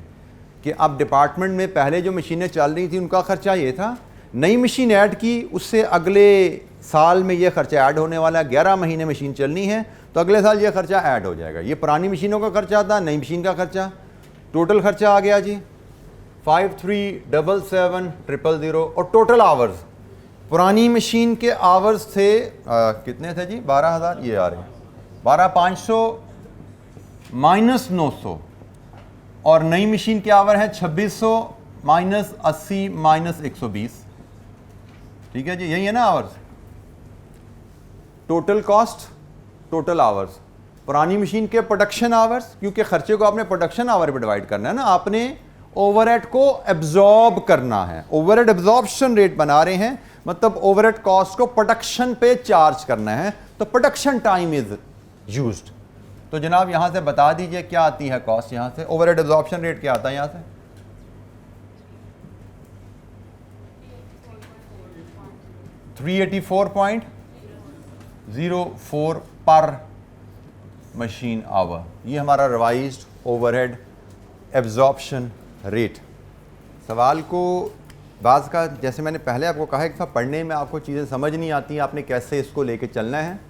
कि अब डिपार्टमेंट में पहले जो मशीनें चल रही थी उनका ख़र्चा ये था, नई मशीन ऐड की उससे अगले साल में ये ख़र्चा ऐड होने वाला है। 11 महीने मशीन चलनी है तो अगले साल ये ख़र्चा ऐड हो जाएगा। ये पुरानी मशीनों का ख़र्चा था, नई मशीन का ख़र्चा, टोटल ख़र्चा आ गया जी 5377,000। और टोटल आवर्स, पुरानी मशीन के आवर्स थे कितने थे जी? 12,000, ये आ रहे हैं 12,500 माइनस 900, और नई मशीन के आवर है 2600 माइनस 80 माइनस 120। ठीक है जी, यही है ना hours. Total cost, total hours, पुरानी मशीन के प्रोडक्शन आवर्स, क्योंकि खर्चे को आपने प्रोडक्शन आवर पे डिवाइड करना है ना, आपने ओवरहेड को एब्जॉर्ब करना है। ओवरहेड एब्जॉर्प्शन रेट बना रहे हैं, मतलब ओवरहेड कॉस्ट को प्रोडक्शन पे चार्ज करना है, तो प्रोडक्शन टाइम इज यूज्ड। तो जनाब यहां से बता दीजिए क्या आती है कॉस्ट, यहां से ओवरहेड एब्जॉर्प्शन रेट क्या आता है यहां से? 384.04 पर मशीन आवर। ये हमारा रिवाइज्ड ओवरहेड एब्जॉर्प्शन रेट। सवाल को बाज़ का, जैसे मैंने पहले आपको कहा, एक था पढ़ने में आपको चीज़ें समझ नहीं आती, आपने कैसे इसको लेके चलना है।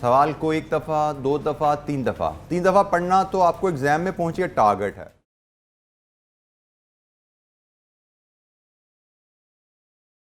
सवाल को 1 दफ़ा 2 दफ़ा 3 दफ़ा पढ़ना तो आपको एग्ज़ाम में पहुँचे टारगेट है।